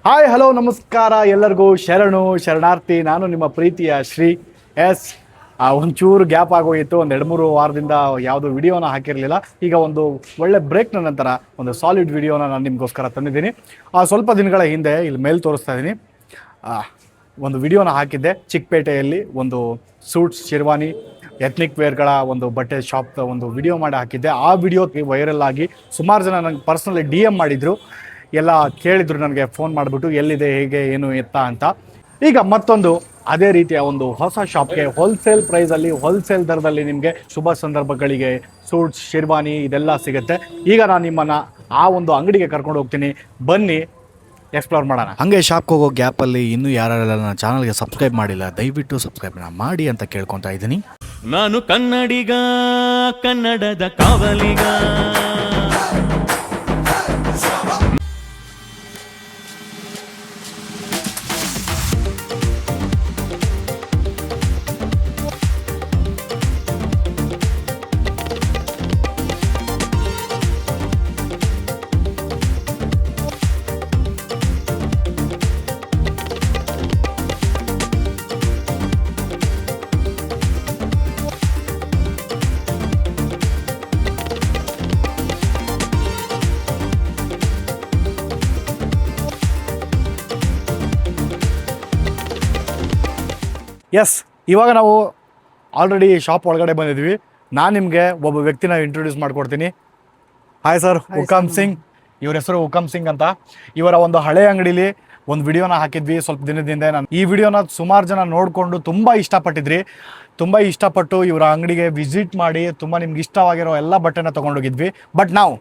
Hi hello ನಮಸ್ಕಾರ ಎಲ್ಲರಿಗೂ ಶರಣಾರ್ಥಿ. ನಾನು ನಿಮ್ಮ ಪ್ರೀತಿಯ ಶ್ರೀ ಎಸ್. ಒಂಚೂರು ಗ್ಯಾಪ್ ಆಗೋಯಿತು, ಒಂದು 2-3 ವಾರದಿಂದ ಯಾವುದು ವಿಡಿಯೋನ ಹಾಕಿರಲಿಲ್ಲ. ಈಗ ಒಂದು ಒಳ್ಳೆ ಬ್ರೇಕ್ನ ನಂತರ ಒಂದು ಸಾಲಿಡ್ ವಿಡಿಯೋನ ನಾನು ನಿಮಗೋಸ್ಕರ ತಂದಿದ್ದೀನಿ. ಸ್ವಲ್ಪ ದಿನಗಳ ಹಿಂದೆ ಇಲ್ಲಿ ಮೇಲ್ ತೋರಿಸ್ತಾ ಇದ್ದೀನಿ, ಒಂದು ವಿಡಿಯೋನ ಹಾಕಿದ್ದೆ. ಚಿಕ್ಕಪೇಟೆಯಲ್ಲಿ ಒಂದು ಸೂಟ್ಸ್, ಶೆರ್ವಾನಿ, ಎಥ್ನಿಕ್ ವೇರ್ಗಳ ಒಂದು ಬಟ್ಟೆ ಶಾಪ್ ಒಂದು ವಿಡಿಯೋ ಮಾಡಿ ಹಾಕಿದ್ದೆ. ಆ ವಿಡಿಯೋ ವೈರಲ್ ಆಗಿ ಸುಮಾರು ಜನ ನನಗೆ ಪರ್ಸ್ನಲಿ DM ಮಾಡಿದರು, ಎಲ್ಲ ಕೇಳಿದ್ರು ನನಗೆ ಫೋನ್ ಮಾಡಿಬಿಟ್ಟು ಎಲ್ಲಿದೆ, ಹೇಗೆ, ಏನು ಎತ್ತ ಅಂತ. ಈಗ ಮತ್ತೊಂದು ಅದೇ ರೀತಿಯ ಒಂದು ಹೊಸ ಶಾಪ್ಗೆ ಹೋಲ್ಸೇಲ್ ಪ್ರೈಸಲ್ಲಿ, ಹೋಲ್ಸೇಲ್ ದರದಲ್ಲಿ ನಿಮಗೆ ಶುಭ ಸಂದರ್ಭಗಳಿಗೆ ಸೂಟ್ಸ್, ಶೆರ್ವಾನಿ ಇದೆಲ್ಲ ಸಿಗುತ್ತೆ. ಈಗ ನಾನು ನಿಮ್ಮನ್ನು ಆ ಒಂದು ಅಂಗಡಿಗೆ ಕರ್ಕೊಂಡು ಹೋಗ್ತೀನಿ, ಬನ್ನಿ ಎಕ್ಸ್ಪ್ಲೋರ್ ಮಾಡೋಣ. ಹಾಗೆ ಶಾಪ್ಗೆ ಹೋಗೋ ಗ್ಯಾಪಲ್ಲಿ ಇನ್ನೂ ಯಾರೆಲ್ಲ ನನ್ನ ಚಾನಲ್ಗೆ ಸಬ್ಸ್ಕ್ರೈಬ್ ಮಾಡಿಲ್ಲ, ದಯವಿಟ್ಟು ಸಬ್ಸ್ಕ್ರೈಬ್ ಮಾಡಿ ಅಂತ ಕೇಳ್ಕೊತಾ ಇದ್ದೀನಿ. ನಾನು ಕನ್ನಡಿಗ, ಕನ್ನಡದ ಕಾವಲಿಗ. ಎಸ್, ಇವಾಗ ನಾವು ಆಲ್ರೆಡಿ ಶಾಪ್ ಒಳಗಡೆ ಬಂದಿದ್ವಿ. ನಾನು ನಿಮಗೆ ಒಬ್ಬ ವ್ಯಕ್ತಿನ ಇಂಟ್ರೊಡ್ಯೂಸ್ ಮಾಡ್ಕೊಡ್ತೀನಿ. Hi sir, Hukam Singh. ಇವ್ರ ಹೆಸರು ಹುಕಮ್ ಸಿಂಗ್ ಅಂತ. ಇವರ ಒಂದು ಹಳೆ ಅಂಗಡಿಲಿ ಒಂದು ವಿಡಿಯೋನ ಹಾಕಿದ್ವಿ ಸ್ವಲ್ಪ ದಿನದಿಂದ. ನಾನು ಈ ವಿಡಿಯೋನ ಸುಮಾರು ಜನ ನೋಡಿಕೊಂಡು ತುಂಬ ಇಷ್ಟಪಟ್ಟು ಇವರ ಅಂಗಡಿಗೆ ವಿಸಿಟ್ ಮಾಡಿ ತುಂಬ ನಿಮ್ಗೆ ಇಷ್ಟವಾಗಿರೋ ಎಲ್ಲ ಬಟ್ಟೆನ ತೊಗೊಂಡೋಗಿದ್ವಿ. ಬಟ್ ನಾವು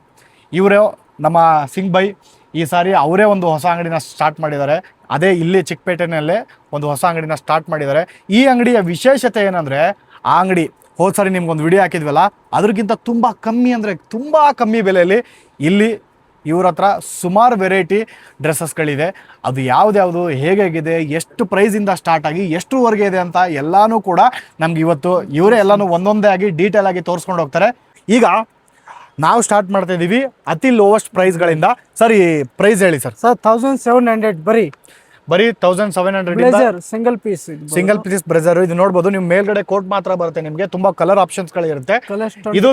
ಇವರು ನಮ್ಮ ಸಿಂಗ್ ಬೈ ಈ ಸಾರಿ ಅವರೇ ಒಂದು ಹೊಸ ಅಂಗಡಿನ ಸ್ಟಾರ್ಟ್ ಮಾಡಿದ್ದಾರೆ. ಅದೇ ಇಲ್ಲಿ ಚಿಕ್ಕಪೇಟೆನಲ್ಲೇ ಒಂದು ಹೊಸ ಅಂಗಡಿನ ಸ್ಟಾರ್ಟ್ ಮಾಡಿದ್ದಾರೆ. ಈ ಅಂಗಡಿಯ ವಿಶೇಷತೆ ಏನಂದರೆ, ಆ ಅಂಗಡಿ ಹೋದ ಸಾರಿ ನಿಮ್ಗೊಂದು ವಿಡಿಯೋ ಹಾಕಿದ್ವಲ್ಲ, ಅದಕ್ಕಿಂತ ತುಂಬ ಕಮ್ಮಿ, ಅಂದರೆ ತುಂಬ ಕಮ್ಮಿ ಬೆಲೆಯಲ್ಲಿ ಇಲ್ಲಿ ಇವ್ರ ಹತ್ರ ಸುಮಾರು ವೆರೈಟಿ ಡ್ರೆಸ್ಸಸ್ಗಳಿದೆ. ಅದು ಯಾವ್ದ್ಯಾವುದು, ಹೇಗಿದೆ, ಎಷ್ಟು ಪ್ರೈಸಿಂದ ಸ್ಟಾರ್ಟ್ ಆಗಿ ಎಷ್ಟುವರೆಗೆ ಇದೆ ಅಂತ ಎಲ್ಲನೂ ಕೂಡ ನಮ್ಗೆ ಇವತ್ತು ಇವರೇ ಎಲ್ಲನೂ ಒಂದೊಂದೇ ಆಗಿ ಡೀಟೇಲ್ ಆಗಿ ತೋರಿಸ್ಕೊಂಡು ಹೋಗ್ತಾರೆ. ಈಗ ನಾವು ಸ್ಟಾರ್ಟ್ ಮಾಡ್ತಾ ಇದ್ದೀವಿ ಅತಿ ಲೋವೆಸ್ಟ್ ಪ್ರೈಸ್ಗಳಿಂದ. ಸರ್, ಈ ಪ್ರೈಸ್ ಹೇಳಿ ಸರ್. 1700 ಬರೀ 1700 ಸಿಂಗಲ್ ಪೀಸ್ ಬ್ರೆಜರ್. ಇದು ನೋಡ್ಬೋದು, ನೀವು ಮೇಲ್ಗಡೆ ಕೋಟ್ ಮಾತ್ರ ಬರುತ್ತೆ, ನಿಮಗೆ ತುಂಬಾ ಕಲರ್ ಆಪ್ಷನ್ಸ್ಗಳಿರುತ್ತೆ. ಇದು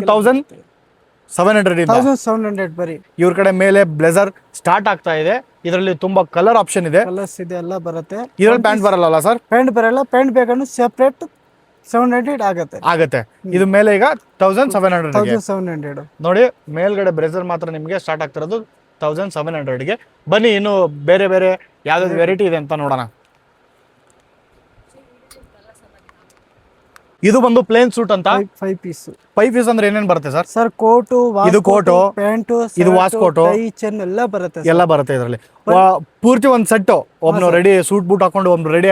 1700 ಬರೀ. ಇವ್ರ ಕಡೆ ಮೇಲೆ ಬ್ಲೇಸರ್ ಸ್ಟಾರ್ಟ್ ಆಗ್ತಾ ಇದೆ. ಇದರಲ್ಲಿ ತುಂಬಾ ಕಲರ್ ಆಪ್ಷನ್ ಇದೆ, ಕಲರ್ಸ್ ಇದೆ, ಎಲ್ಲ ಬರುತ್ತೆ. ಇದರಲ್ಲಿ ಪ್ಯಾಂಟ್ ಬರಲ್ಲ ಸರ್? ಪ್ಯಾಂಟ್ ಬರಲ್ಲ, ಪ್ಯಾಂಟ್ ಬೇಕಾದ್ರೆ ಸೆಪರೇಟ್ 700 ಆಗುತ್ತೆ. ಇದು ಮೇಲೆ ಈಗ 1700 ನೋಡಿ. ಮೇಲ್ಗಡೆ ಬ್ರೇಸರ್ ಮಾತ್ರ ನಿಮಗೆ ಸ್ಟಾರ್ಟ್ ಆಗ್ತಿರೋದು 1700ಗೆ. ಬನ್ನಿ ಇನ್ನು ಬೇರೆ ಬೇರೆ ಯಾವ್ದಾದ್ರು ವೆರೈಟಿ ಇದೆ ಅಂತ ನೋಡೋಣ. ಇದು ಬಂದು ಪ್ಲೇನ್ ಸೂಟ್ ಅಂತ 5 ಪೀಸ್ ಅಂದ್ರೆ ಏನೇನ್ ಬರುತ್ತೆ ಸರ್? ಸರ್, ಕೋಟು, ಇದು ಕೋಟು, ಪ್ಯಾಂಟು, ಇದು ವಾಸ್ ಕೋಟು, ಎಲ್ಲ ಬರುತ್ತೆ. ಇದರಲ್ಲಿ ಪೂರ್ತಿ ಒಂದ್ ಸೆಟ್. ಒಬ್ನು ರೆಡಿ ಸೂಟ್ ಬೂಟ್ ಹಾಕೊಂಡು ಒಬ್ನು ರೆಡಿ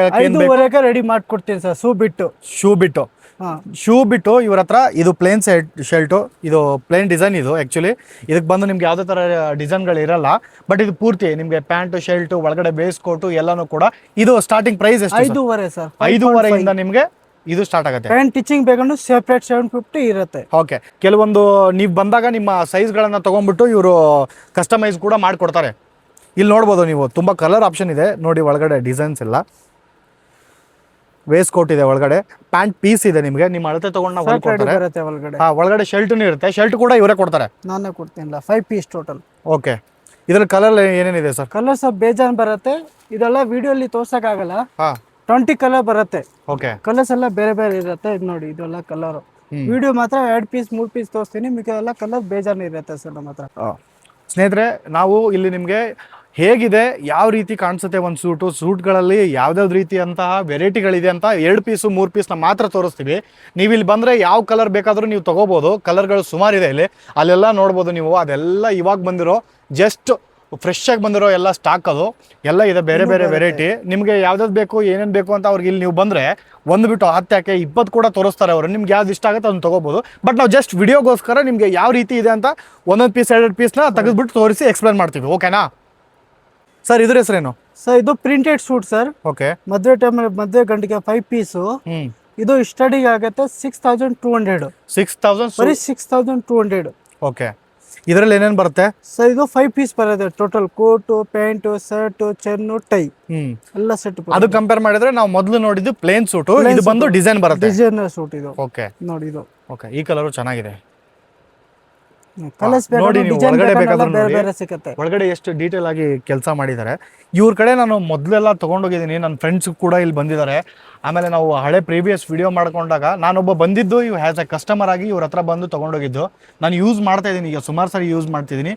ರೆಡಿ ಮಾಡ್ಕೊಡ್ತೀನಿ ಸರ್. ಶೂ ಬಿಟ್ಟು ಇವ್ರ ಹತ್ರ ಇದು ಪ್ಲೇನ್ ಶರ್ಟು, ಇದು ಪ್ಲೇನ್ ಡಿಸೈನ್. ಇದು ಆಕ್ಚುಲಿ ಇದಕ್ಕೆ ಬಂದು ನಿಮ್ಗೆ ಯಾವುದೇ ತರ ಡಿಸೈನ್ಗಳು ಇರಲ್ಲ. ಬಟ್ ಇದು ಪೂರ್ತಿ ನಿಮ್ಗೆ ಪ್ಯಾಂಟು, ಶರ್ಟು, ಒಳಗಡೆ ಬೇಸ್ ಕೋಟು ಎಲ್ಲಾನು ಕೂಡ. ಇದು ಸ್ಟಾರ್ಟಿಂಗ್ ಪ್ರೈಸ್ ಎಷ್ಟು? 5,500 ಸರ್. 5,500 ನಿಮ್ಗೆ ಇದು ಸ್ಟಾರ್ಟ್ ಆಗುತ್ತೆ. ಪ್ಯಾಂಟ್ ಟಿಚಿಂಗ್ ಬೇಕಂದ್ರೆ ಸೆಪರೇಟ್ 750 ಇರುತ್ತೆ. ಓಕೆ. ಕೆಲವೊಂದು ನೀವು ಬಂದಾಗ ನಿಮ್ಮ ಸೈಜ್ಗಳನ್ನ ತಗೊಂಡ್ಬಿಟ್ಟು ಇವರು ಕಸ್ಟಮೈಸ್ ಕೂಡ ಮಾಡಿಕೊಡ್ತಾರೆ. ಇಲ್ಲಿ ನೋಡ್ಬೋದು ನೀವು, ತುಂಬಾ ಕಲರ್ ಆಪ್ಷನ್ ಇದೆ ನೋಡಿ. ಒಳಗಡೆ ಡಿಸೈನ್ಸ್ ಎಲ್ಲ, ವೇಸ್ಟ್ ಕೋಟ್ ಇದೆ, ಒಳಗಡೆ ಪ್ಯಾಂಟ್ ಪೀಸ್ ಇದೆ. ನಿಮಗೆ ನಿಮ್ಮ ಅಳತೆ ತಗೊಂಡು ನಾವು ಹೊಲ್ಕೊಡ್ತಾರೆ. ಒಳಗಡೆ ಶರ್ಟು ಇರುತ್ತೆ, ಶರ್ಟ್ ಕೂಡ ಇವರೇ ಕೊಡ್ತಾರೆ, ನಾನೇ ಕೊಡ್ತೀನಿ. 5 ಪೀಸ್ ಟೋಟಲ್. ಓಕೆ. ಇದ್ರಲ್ಲಿ ಕಲರ್ ಏನೇನಿದೆ ಸರ್? ಕಲರ್ಸ್ ಬೇಜಾನ್ ಬರುತ್ತೆ. ಇದೆಲ್ಲ ವಿಡಿಯೋಲಿ ತೋರ್ಸಕ್ಕಾಗಲ್ಲ. 20 ಕಲರ್ ಬರುತ್ತೆ. ಓಕೆ. ಕಲರ್ಸ್ ಎಲ್ಲ ಬೇರೆ ಬೇರೆ ಇರುತ್ತೆ. ಇದು ನೋಡಿ, ಇದೆಲ್ಲ ಕಲರ್. ವಿಡಿಯೋ ಮಾತ್ರ 2 ಪೀಸ್ 3 ಪೀಸ್ ತೋರಿಸ್ತೀನಿ, ಮಿಕ್ಕೆಲ್ಲ ಕಲರ್ ಬೇಜಾನ್ ಇರುತ್ತೆ ಸರ್ ನಮ್ಮ ಹತ್ರ. ಸ್ನೇಹಿತರೆ, ನಾವು ಇಲ್ಲಿ ನಿಮಗೆ ಹೇಗಿದೆ, ಯಾವ ರೀತಿ ಕಾಣಿಸುತ್ತೆ ಒಂದು ಸೂಟ್ಗಳಲ್ಲಿ ಯಾವ್ದಾವ್ದು ರೀತಿಯಂತಹ ವೆರೈಟಿಗಳಿದೆ ಅಂತ 2 ಪೀಸು 3 ಪೀಸ್ನ ಮಾತ್ರ ತೋರಿಸ್ತೀವಿ. ನೀವು ಇಲ್ಲಿ ಬಂದರೆ ಯಾವ ಕಲರ್ ಬೇಕಾದರೂ ನೀವು ತೊಗೋಬೋದು. ಕಲರ್ಗಳು ಸುಮಾರಿದೆ ಇಲ್ಲಿ, ಅಲ್ಲೆಲ್ಲ ನೋಡ್ಬೋದು ನೀವು. ಅದೆಲ್ಲ ಇವಾಗ ಬಂದಿರೋ ಜಸ್ಟ್ ಫ್ರೆಶ್ ಆಗಿ ಬಂದಿರೋ ಎಲ್ಲ ಸ್ಟಾಕ್, ಅದು ಎಲ್ಲ ಇದೆ ಬೇರೆ ಬೇರೆ ವೆರೈಟಿ. ನಿಮಗೆ ಯಾವ್ದಾವ್ದು ಬೇಕು, ಏನೇನು ಬೇಕು ಅಂತ ಅವ್ರಿಗೆ ಇಲ್ಲಿ ನೀವು ಬಂದರೆ ಒಂದು ಬಿಟ್ಟು 10 ಯಾಕೆ 20 ಕೂಡ ತೋರಿಸ್ತಾರೆ ಅವರು. ನಿಮ್ಗೆ ಯಾವ್ದು ಇಷ್ಟ ಆಗುತ್ತೆ ಅದನ್ನು ತೊಗೋಬೋದು. ಬಟ್ ನಾವು ಜಸ್ಟ್ ವಿಡಿಯೋಗೋಸ್ಕರ ನಿಮಗೆ ಯಾವ ರೀತಿ ಇದೆ ಅಂತ ಒಂದೊಂದು ಪೀಸ್ 2 ಪೀಸ್ನ ತೆಗೆದುಬಿಟ್ಟು ತೋರಿಸಿ ಎಕ್ಸ್ಪ್ಲೇನ್ ಮಾಡ್ತೀವಿ. ಓಕೆನಾ ಸರ್? ಇದ್ರ ಹೆಸರೇನು ಸರ್? ಇದು ಪ್ರಿಂಟೆಡ್ ಸೂಟ್ ಸರ್. ಓಕೆ. ಮದುವೆ ಗಂಟಿಗೆ 5 ಪೀಸು. ಇದು ಸ್ಟಡಿಗೆ ಆಗುತ್ತೆ 6200. 6000 ಬರೀ 6200. ಓಕೆ. ಇದರಲ್ಲಿ ಏನೇನು ಬರುತ್ತೆ? ಸರ್ ಇದು 5 ಪೀಸ್ ಬರುತ್ತೆ total. Coat, pant, shirt, Chennu, tie ಎಲ್ಲ ಸೆಟ್. ಅದು ಕಂಪೇರ್ ಮಾಡಿದ್ರೆ ನಾವು ಮೊದಲು ನೋಡಿದ್ದು ಪ್ಲೇನ್ ಸೂಟು, ಇದು ಬಂದು ಡಿಸೈನ್ ಬರುತ್ತೆ. ಡಿಸೈನರ್ ಸೂಟ್ ಇದು. ಓಕೆ ನೋಡಿ ಇದು. ಓಕೆ, ಈ ಕಲರು ಚೆನ್ನಾಗಿದೆ. ಕಲರ್ಸ್ ನೋಡಿ ನೀವು ಒಳಗಡೆ ಬೇಕಾದ್ರೆ ಬೇರೆ ನೋಡಿ. ಬೇರೆ ಸಿಗುತ್ತೆ. ಒಳಗಡೆ ಎಷ್ಟು ಡೀಟೇಲ್ ಆಗಿ ಕೆಲಸ ಮಾಡಿದ್ದಾರೆ. ಇವ್ರ ಕಡೆ ನಾನು ಮೊದಲೆಲ್ಲ ತೊಗೊಂಡೋಗಿದ್ದೀನಿ, ನನ್ನ ಫ್ರೆಂಡ್ಸ್ ಕೂಡ ಇಲ್ಲಿ ಬಂದಿದ್ದಾರೆ. ಆಮೇಲೆ ನಾವು ಹಳೆ ಪ್ರೀವಿಯಸ್ ವಿಡಿಯೋ ಮಾಡ್ಕೊಂಡಾಗ ನಾನೊಬ್ಬ ಬಂದಿದ್ದು ಇವ್ ಆ್ಯಸ್ ಎ ಕಸ್ಟಮರ್ ಆಗಿ ಇವ್ರ ಹತ್ರ ಬಂದು ತೊಗೊಂಡೋಗಿದ್ದು. ನಾನು ಯೂಸ್ ಮಾಡ್ತಾ ಇದ್ದೀನಿ, ಈಗ ಸುಮಾರು ಸಾರಿ ಯೂಸ್ ಮಾಡ್ತಿದ್ದೀನಿ.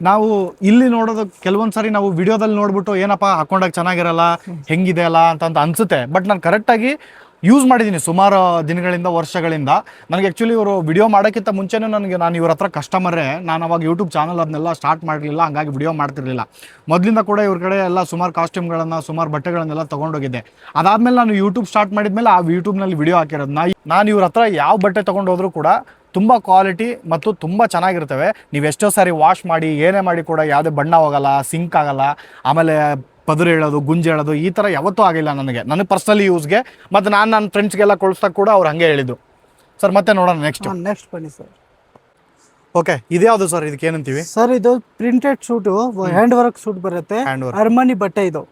ನಾವು ಇಲ್ಲಿ ನೋಡೋದು ಕೆಲವೊಂದು ಸಾರಿ ನಾವು ವಿಡಿಯೋದಲ್ಲಿ ನೋಡ್ಬಿಟ್ಟು ಏನಪ್ಪ ಹಾಕೊಂಡಾಗ ಚೆನ್ನಾಗಿರಲ್ಲ, ಹೆಂಗಿದೆ ಅಲ್ಲ ಅಂತ ಅನ್ಸುತ್ತೆ. ಬಟ್ ನಾನು ಕರೆಕ್ಟಾಗಿ ಯೂಸ್ ಮಾಡಿದ್ದೀನಿ ಸುಮಾರು ದಿನಗಳಿಂದ, ವರ್ಷಗಳಿಂದ. ನನಗೆ ಆ್ಯಕ್ಚುಲಿ ಇವರು ವಿಡಿಯೋ ಮಾಡೋಕ್ಕಿಂತ ಮುಂಚೆನೇ ನಾನು ಇವ್ರ ಹತ್ರ ಕಸ್ಟಮರೇ. ನಾನು ಅವಾಗ ಯೂಟ್ಯೂಬ್ ಚಾನಲ್ ಅದನ್ನೆಲ್ಲ ಸ್ಟಾರ್ಟ್ ಮಾಡಲಿಲ್ಲ, ಹಂಗಾಗಿ ವಿಡಿಯೋ ಮಾಡ್ತಿರ್ಲಿಲ್ಲ. ಮೊದಲಿಂದ ಕೂಡ ಇವ್ರ ಕಡೆ ಎಲ್ಲ ಸುಮಾರು ಕಾಸ್ಟ್ಯೂಮ್ಗಳನ್ನು, ಸುಮಾರು ಬಟ್ಟೆಗಳನ್ನೆಲ್ಲ ತೊಗೊಂಡೋಗಿದ್ದೆ. ಅದಾದಮೇಲೆ ನಾನು ಯೂಟ್ಯೂಬ್ ಸ್ಟಾರ್ಟ್ ಮಾಡಿದ್ಮೇಲೆ ಆ ಯೂಟ್ಯೂಬ್ನಲ್ಲಿ ವಿಡಿಯೋ ಹಾಕಿರೋದು. ನಾನು ಇವ್ರ ಹತ್ರ ಯಾವ ಬಟ್ಟೆ ತೊಗೊಂಡೋದ್ರೂ ಕೂಡ ತುಂಬ ಕ್ವಾಲಿಟಿ ಮತ್ತು ತುಂಬ ಚೆನ್ನಾಗಿರ್ತವೆ. ನೀವು ಎಷ್ಟೋ ಸಾರಿ ವಾಶ್ ಮಾಡಿ ಏನೇ ಮಾಡಿ ಕೂಡ ಯಾವುದೇ ಬಣ್ಣ ಹೋಗಲ್ಲ, ಸಿಂಕ್ ಆಗಲ್ಲ, ಆಮೇಲೆ ಪದರು ಹೇಳೋದು, ಗುಂಜು ಹೇಳೋದು ಈ ಥರ ಯಾವತ್ತೂ ಆಗಿಲ್ಲ ನನಗೆ ಪರ್ಸನಲಿ ಯೂಸ್ಗೆ. ಮತ್ತು ನಾನು ನನ್ನ ಫ್ರೆಂಡ್ಸ್ಗೆಲ್ಲ ಕೊಡಿಸ್ದಾಗ ಕೂಡ ಅವ್ರು ಹಾಗೆ ಹೇಳಿದ್ದು. ಸರ್ ಮತ್ತೆ ನೋಡೋಣ ನೆಕ್ಸ್ಟ್ ಬನ್ನಿ ಸರ್. ಓಕೆ, ಇದ್ಯಾವುದು ಸರ್? ಇದಕ್ಕೆ ಏನಂತೀವಿ ಸರ್? ಇದು printed suit, hand work suit ಬರುತ್ತೆ. ಅರ್ಮನಿ ಬಟ್ಟೆ ಇದು.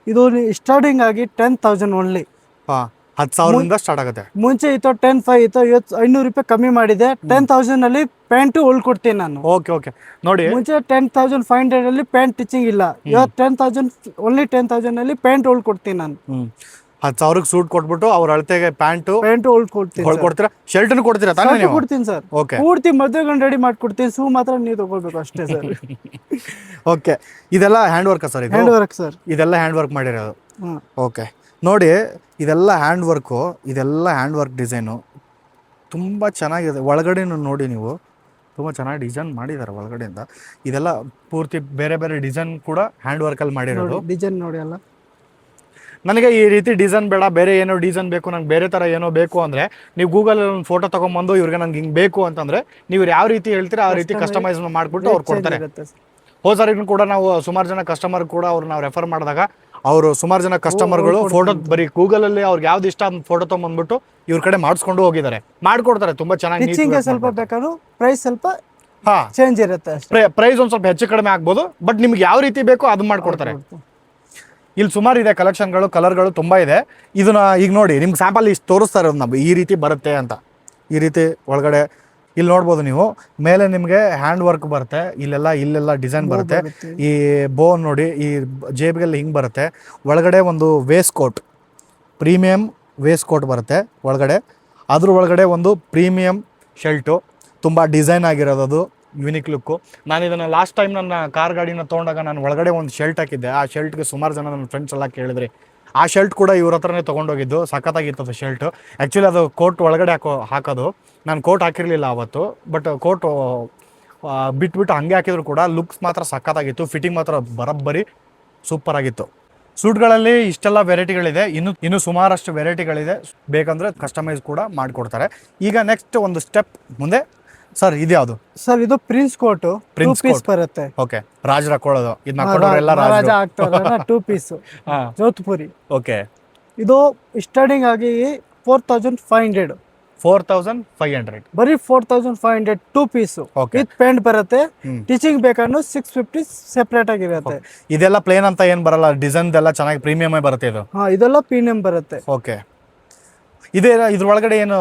ಇದು ಸ್ಟಾರ್ಟಿಂಗ್ ಆಗಿ 10,000 ಓನ್ಲಿ. 10,000 ಸ್ಟಾರ್ಟ್ ಆಗುತ್ತೆ. ಮುಂಚೆ ಇತ್ತು 10,500 ಇತ್ತು, 500 ರೂಪಾಯಿ ಕಮ್ಮಿ ಮಾಡಿದೆ. 10,000 ಅಲ್ಲಿ ಪ್ಯಾಂಟು ಹೊಲ್ಕೊಡ್ತೀನಿ ನಾನು. ಓಕೆ ನೋಡಿ, ಮುಂಚೆ 10,500 ಅಲ್ಲಿ ಪ್ಯಾಂಟ್ ಸ್ಟಿಚಿಂಗ್ ಇಲ್ಲ. ಇವತ್ತು 10,000 ಓನ್ಲಿ 10,000 ಅಲ್ಲಿ ಪ್ಯಾಂಟ್ ಹೊಲ್ಕೊಡ್ತೀನಿ ನಾನು. 10,000 ಸೂಟ್ ಕೊಟ್ಬಿಟ್ಟು ಅವ್ರ ಅಳತೆಗೆ ಪ್ಯಾಂಟು ಹೊಲ್ಕೊಡ್ತೀರಾ? ಶರ್ಟ್ ಕೊಡ್ತೀರಾ ತಾನೇ ನೀವು? ಕೊಡ್ತೀನಿ ಸರ್. ಓಕೆ, ಪೂರ್ತಿ ಮದುವೆಗೆ ರೆಡಿ ಮಾಡ್ಕೊಡ್ತೀನಿ. ಶೂ ಮಾತ್ರ ನೀವು ತಗೊಳ್ಬೇಕು ಅಷ್ಟೇ ಸರ್. ಓಕೆ, ಇದೆಲ್ಲ hand work sir? Hand work sir, ಇದೆಲ್ಲ ಹ್ಯಾಂಡ್ ವರ್ಕ್ ಮಾಡಿರೋದು. ಓಕೆ ನೋಡಿ, ಇದೆಲ್ಲ ಹ್ಯಾಂಡ್ ವರ್ಕು, ಇದೆಲ್ಲ ಹ್ಯಾಂಡ್ ವರ್ಕ್ ಡಿಸೈನು ತುಂಬ ಚೆನ್ನಾಗಿದೆ. ಒಳಗಡೆನೂ ನೋಡಿ ನೀವು, ತುಂಬ ಚೆನ್ನಾಗಿ ಡಿಸೈನ್ ಮಾಡಿದ್ದಾರೆ ಒಳಗಡೆಯಿಂದ. ಇದೆಲ್ಲ ಪೂರ್ತಿ ಬೇರೆ ಬೇರೆ ಡಿಸೈನ್ ಕೂಡ ಹ್ಯಾಂಡ್ ವರ್ಕಲ್ಲಿ ಮಾಡಿರೋದು. ಡಿಸೈನ್ ನೋಡಿ ಅಲ್ಲ. ನನಗೆ ಈ ರೀತಿ ಡಿಸೈನ್ ಬೇಡ, ಬೇರೆ ಏನೋ ಡಿಸೈನ್ ಬೇಕು, ನಂಗೆ ಬೇರೆ ಥರ ಏನೋ ಬೇಕು ಅಂದರೆ ನೀವು ಗೂಗಲಲ್ಲಿ ಒಂದು ಫೋಟೋ ತೊಗೊಂಬಂದು ಇವ್ರಿಗೆ ನಂಗೆ ಹಿಂಗೆ ಬೇಕು ಅಂತಂದರೆ ನೀವು ಯಾವ ರೀತಿ ಹೇಳ್ತೀರಾ ಆ ರೀತಿ ಕಸ್ಟಮೈಸ್ ಮಾಡಿಬಿಟ್ಟು ಅವ್ರು ಕೊಡ್ತಾರೆ. ಹೋದ ಸಾರಿಗೂ ಕೂಡ ನಾವು ಸುಮಾರು ಜನ ಕಸ್ಟಮರ್ ಕೂಡ ಅವ್ರು ನಾವು ರೆಫರ್ ಮಾಡಿದಾಗ ಅವರು ಸುಮಾರು ಜನ ಕಸ್ಟಮರ್ಗಳು ಫೋಟೋ ಬರೀ ಗೂಗಲಲ್ಲಿ ಅವ್ರಿಗೆ ಯಾವ್ದು ಇಷ್ಟ ಅಂತ ಫೋಟೋ ತೊಗೊಂಬಂದ್ಬಿಟ್ಟು ಇವ್ರ ಕಡೆ ಮಾಡಿಸ್ಕೊಂಡು ಹೋಗಿದ್ದಾರೆ. ಮಾಡ್ಕೊಡ್ತಾರೆ ತುಂಬ ಚೆನ್ನಾಗಿ. ಸ್ವಲ್ಪ ಬೇಕಾದ್ರೂ ಪ್ರೈಸ್ ಸ್ವಲ್ಪ ಚೇಂಜ್ ಇರುತ್ತೆ, ಪ್ರೈಸ್ ಒಂದು ಸ್ವಲ್ಪ ಹೆಚ್ಚು ಕಡಿಮೆ ಆಗ್ಬೋದು. ಬಟ್ ನಿಮ್ಗೆ ಯಾವ ರೀತಿ ಬೇಕೋ ಅದು ಮಾಡ್ಕೊಡ್ತಾರೆ. ಇಲ್ಲಿ ಸುಮಾರು ಇದೆ ಕಲೆಕ್ಷನ್ಗಳು, ಕಲರ್ಗಳು ತುಂಬ ಇದೆ. ಇದನ್ನ ಈಗ ನೋಡಿ, ನಿಮ್ಗೆ ಸ್ಯಾಂಪಲ್ ಇಷ್ಟು ತೋರಿಸ್ತಾ ಇರೋದು ನಾವು ಈ ರೀತಿ ಬರುತ್ತೆ ಅಂತ. ಈ ರೀತಿ ಒಳಗಡೆ ಇಲ್ಲಿ ನೋಡ್ಬೋದು ನೀವು, ಮೇಲೆ ನಿಮಗೆ ಹ್ಯಾಂಡ್ ವರ್ಕ್ ಬರುತ್ತೆ, ಇಲ್ಲೆಲ್ಲ ಡಿಸೈನ್ ಬರುತ್ತೆ. ಈ ಬೋನ್ ನೋಡಿ, ಈ ಜೇಬಿಗೆಲ್ಲ ಹಿಂಗೆ ಬರುತ್ತೆ. ಒಳಗಡೆ ಒಂದು waste coat, premium waste coat ಬರುತ್ತೆ ಒಳಗಡೆ. ಅದ್ರ ಒಳಗಡೆ ಒಂದು ಪ್ರೀಮಿಯಂ ಶರ್ಟು, ತುಂಬ ಡಿಸೈನ್ ಆಗಿರೋದು, ಯುನಿಕ್ ಲುಕ್ಕು. ನಾನು ಇದನ್ನು ಲಾಸ್ಟ್ ಟೈಮ್ ನನ್ನ ಕಾರ್ ಗಾಡಿನ ತೊಗೊಂಡಾಗ ನಾನು ಒಳಗಡೆ ಒಂದು ಶರ್ಟ್ ಹಾಕಿದ್ದೆ. ಆ ಶರ್ಟ್ಗೆ ಸುಮಾರು ಜನ ನನ್ನ ಫ್ರೆಂಡ್ಸ್ ಎಲ್ಲ ಕೇಳಿದ್ರಿ. ಆ ಶರ್ಟ್ ಕೂಡ ಇವ್ರ ಹತ್ರನೇ ತೊಗೊಂಡೋಗಿದ್ದು. ಸಖತ್ತಾಗಿರ್ತದೆ ಶರ್ಟು. ಆ್ಯಕ್ಚುಲಿ ಅದು ಕೋಟ್ ಒಳಗಡೆ ಹಾಕೋದು. ನಾನು ಕೋಟ್ ಹಾಕಿರಲಿಲ್ಲ ಆವತ್ತು, ಬಟ್ ಕೋಟು ಬಿಟ್ಬಿಟ್ಟು ಹಂಗೆ ಹಾಕಿದ್ರು ಕೂಡ ಲುಕ್ಸ್ ಮಾತ್ರ ಸಖತ್ತಾಗಿತ್ತು. ಫಿಟ್ಟಿಂಗ್ ಮಾತ್ರ ಬರೋಬ್ಬರಿ ಸೂಪರ್ ಆಗಿತ್ತು. ಸೂಟ್ಗಳಲ್ಲಿ ಇಷ್ಟೆಲ್ಲ ವೆರೈಟಿಗಳಿದೆ, ಇನ್ನು ಸುಮಾರಷ್ಟು ವೆರೈಟಿಗಳಿದೆ. ಬೇಕಂದರೆ ಕಸ್ಟಮೈಸ್ ಕೂಡ ಮಾಡಿಕೊಡ್ತಾರೆ. ಈಗ ನೆಕ್ಸ್ಟ್ ಒಂದು ಸ್ಟೆಪ್ ಮುಂದೆ ಸರ್, ಇದ್ಯಾವುದು ಸರ್? ಇದು ಪ್ರಿನ್ಸ್ ಕೋಟು, ಪ್ರಿನ್ಸ್ ಪೀಸ್ ಬರುತ್ತೆ. ಓಕೆ, ರಾಜರ ಹಾಕೊಳ್ಳೋದು. ಇದನ್ನ ಹಾಕೊಂಡ್ರೆಲ್ಲ ರಾಜ ಆಗ್ತಾರಲ್ಲ, 2 ಪೀಸ್ ಜೋಧ್ಪುರಿ. ಓಕೆ, ಇದು ಸ್ಟಾರ್ಟಿಂಗ್ ಆಗಿ 4,500. 4,500 ಬರೀ 4,500 2 ಪೀಸ್ ವಿತ್ ಪ್ಯಾಂಟ್ ಬರುತ್ತೆ. ಟೀಚಿಂಗ್ ಬೇಕಾದ್ರೂ 650 ಸೆಪರೇಟ್ ಆಗಿರುತ್ತೆ. ಇದೆಲ್ಲ ಪ್ಲೇನ್ ಅಂತ ಏನ್ ಬರಲ್ಲ, ಡಿಸೈನ್ ಎಲ್ಲ ಚೆನ್ನಾಗಿ ಪ್ರೀಮಿಯಂ ಬರುತ್ತೆ ಇದು. ಇದೆಲ್ಲ ಪ್ರೀಮಿಯಂ ಬರುತ್ತೆ. ಓಕೆ, ಇದ್ರ ಒಳಗಡೆ ಏನು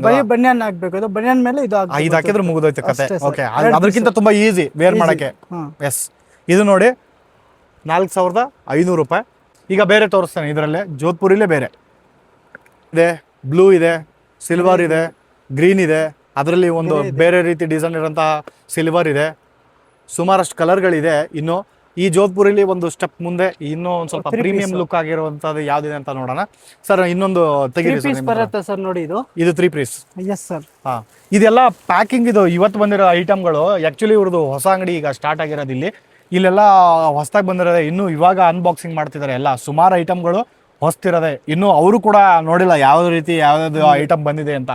ಬರೀ ಬನ್ಯಾನ್ ಹಾಕ್ಬೇಕು. ಇದು ಬನ್ಯಾನ್ ಮೇಲೆ ಇದು ಹಾಕಿದ್ರೆ ಮುಗಿದೋಯ್ತು ಕತೆ. ಓಕೆ, ಅದಕ್ಕಿಂತ ತುಂಬಾ ಈಸಿ ವೇರ್ ಮಾಡಕ್ಕೆ. ಎಸ್, ಇದು ನೋಡಿ 4,500 ರೂಪಾಯಿ. ಈಗ ಬೇರೆ ತೋರಿಸ್ತೇನೆ. ಇದರಲ್ಲೇ ಜೋಧ್ಪುರಿಲೇ ಬೇರೆ ಇದೆ, ಬ್ಲೂ ಇದೆ, ಸಿಲ್ವರ್ ಇದೆ, ಗ್ರೀನ್ ಇದೆ. ಅದರಲ್ಲಿ ಒಂದು ಬೇರೆ ರೀತಿ ಡಿಸೈನ್ ಇರೋಂತಹ ಸಿಲ್ವರ್ ಇದೆ. ಸುಮಾರಷ್ಟು ಕಲರ್ಗಳಿದೆ. ಇನ್ನು ಈ ಜೋಧ್ಪುರಲ್ಲಿ ಒಂದು ಸ್ಟೆಪ್ ಮುಂದೆ ಇನ್ನೂ ಒಂದು ಸ್ವಲ್ಪ ಪ್ರೀಮಿಯಂ ಲುಕ್ ಆಗಿರುವಂತದ್ದು ಯಾವ್ದಿದೆ ಅಂತ ನೋಡೋಣ. ಸರ್, ಇನ್ನೊಂದು ತೆಗೀರಿ ಬರುತ್ತೆ ಸರ್. ನೋಡಿ, ಇದು 3 ಪೀಸ್. Yes sir. ಇದೆಲ್ಲ ಪ್ಯಾಕಿಂಗ್. ಇದು ಇವತ್ತು ಬಂದಿರೋ ಐಟಮ್ಗಳು. ಆ್ಯಕ್ಚುಲಿ ಇವ್ರದ್ದು ಹೊಸ ಅಂಗಡಿ ಈಗ ಸ್ಟಾರ್ಟ್ ಆಗಿರೋದು ಇಲ್ಲೆಲ್ಲ ಹೊಸದಾಗಿ ಬಂದಿರೋದೆ. ಇನ್ನು ಇವಾಗ ಅನ್ಬಾಕ್ಸಿಂಗ್ ಮಾಡ್ತಿದ್ದಾರೆ. ಎಲ್ಲ ಸುಮಾರು ಐಟಮ್ಗಳು ಹೊಸ್ತಿರೋದೆ. ಇನ್ನು ಅವರು ಕೂಡ ನೋಡಿಲ್ಲ ಯಾವ್ದು ರೀತಿ ಯಾವ್ದು ಐಟಮ್ ಬಂದಿದೆ ಅಂತ.